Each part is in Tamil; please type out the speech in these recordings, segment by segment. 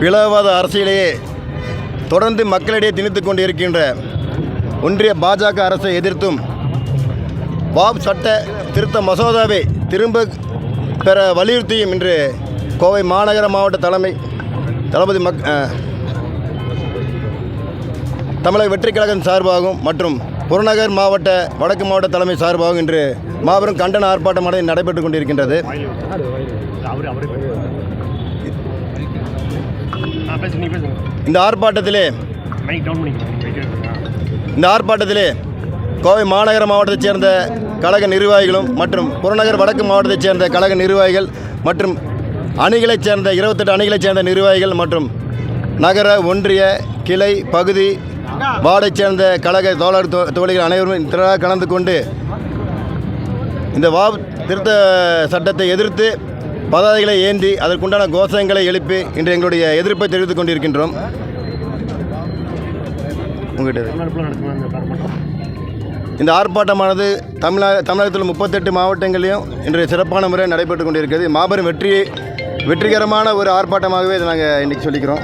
பிளவாத அரசியலையே தொடர்ந்து மக்களிடையே திணித்துக் கொண்டிருக்கின்ற ஒன்றிய பாஜக அரசை எதிர்த்தும் வாப் சட்ட திருத்த மசோதாவை திரும்ப பெற வலியுறுத்தியும் இன்று கோவை மாநகர மாவட்ட தளபதி தமிழக வெற்றிக் கழகம் சார்பாகவும் மற்றும் புறநகர் மாவட்ட வடக்கு மாவட்ட தலைமை சார்பாகவும் இன்று மாபெரும் கண்டன ஆர்ப்பாட்டமானது நடைபெற்றுக் கொண்டிருக்கின்றது. இந்த ஆர்ப்பாட்டத்திலே கோவை மாநகர மாவட்டத்தைச் சேர்ந்த கழக நிர்வாகிகளும் மற்றும் புறநகர் வடக்கு மாவட்டத்தைச் சேர்ந்த கழக நிர்வாகிகள் மற்றும் அணிகளைச் சேர்ந்த 28 அணிகளைச் சேர்ந்த நிர்வாகிகள் மற்றும் நகர ஒன்றிய கிளை பகுதி வார்டைச் சேர்ந்த கழக தோழர்கள் அனைவரும் திரளாக கலந்து கொண்டு இந்த வாப் திருத்த சட்டத்தை எதிர்த்து பதாதைகளை ஏந்தி அதற்குண்டான கோஷங்களை எழுப்பி இன்று எங்களுடைய எதிர்ப்பை தெரிவித்துக் கொண்டிருக்கின்றோம். இந்த ஆர்ப்பாட்டமானது தமிழகத்தில் 38 மாவட்டங்களிலும் இன்று சிறப்பான முறையில் நடைபெற்று கொண்டிருக்கிறது. மாபெரும் வெற்றிகரமான ஒரு ஆர்ப்பாட்டமாகவே இதை நாங்கள் இன்றைக்கி சொல்லிக்கிறோம்.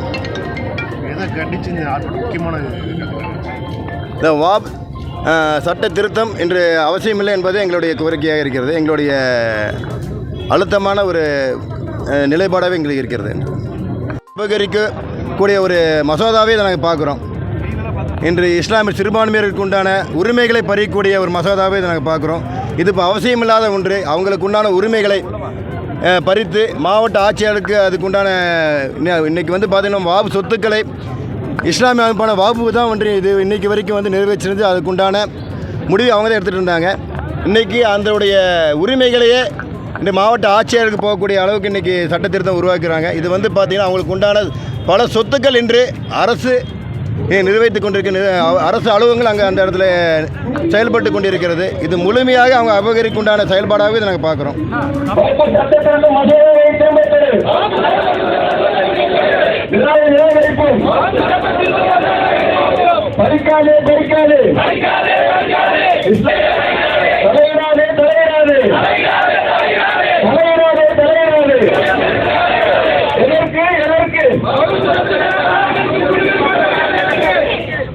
இந்த வாப் சட்ட திருத்தம் இன்று அவசியமில்லை என்பது எங்களுடைய கோரிக்கையாக இருக்கிறது. எங்களுடைய அழுத்தமான ஒரு நிலைப்பாடாகவே எங்களுக்கு இருக்கிறது. உபகரிக்கக்கூடிய ஒரு மசோதாவே இதை நாங்கள் பார்க்குறோம். இன்று இஸ்லாமிய சிறுபான்மையினருக்கு உண்டான உரிமைகளை பறிக்கக்கூடிய ஒரு மசோதாவே இதை நாங்கள் பார்க்குறோம். இது இப்போ அவசியமில்லாத ஒன்று. அவங்களுக்கு உண்டான உரிமைகளை பறித்து மாவட்ட ஆட்சியாளருக்கு அதுக்குண்டான இன்றைக்கி பார்த்திங்கன்னா வாபு சொத்துக்களை இஸ்லாமிய அமைப்பான வாபு தான் ஒன்று இது இன்றைக்கி வரைக்கும் நிறைவேற்றிருந்து அதுக்குண்டான முடிவு அவங்க தான் எடுத்துகிட்டு இருந்தாங்க. இன்றைக்கி அதனுடைய உரிமைகளையே இந்த மாவட்ட ஆட்சியருக்கு போகக்கூடிய அளவுக்கு இன்றைக்கி சட்ட திருத்தம் உருவாக்குறாங்க. இது பார்த்திங்கன்னா அவங்களுக்கு உண்டான பல சொத்துக்கள் இன்று அரசு நிறைவேற்றி கொண்டிருக்க அரசு அலுவலகங்கள் அங்கே அந்த இடத்துல செயல்பட்டு கொண்டிருக்கிறது. இது முழுமையாக அவங்க அபகரிக்குண்டான செயல்பாடாகவே இதை நாங்கள் பார்க்குறோம்.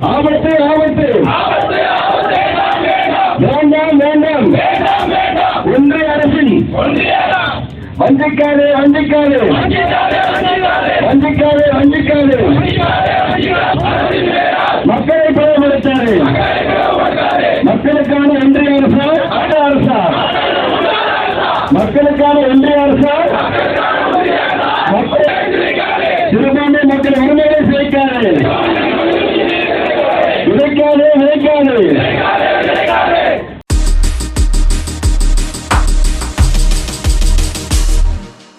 ஆபத்து ஆபத்து வேண்டாம் வேண்டாம் ஒன்றிய அரசின் வஞ்சிக்காது வஞ்சிக்காது வஞ்சிக்காது வஞ்சிக்காது மக்களை பயன்படுத்தாது. மக்களுக்கான ஒன்றிய அரசா மக்களுக்கான ஒன்றிய அரசா சிறுபான்மை மக்கள் உரிமைகளை சேர்க்காது விதைக்காது விதைக்காது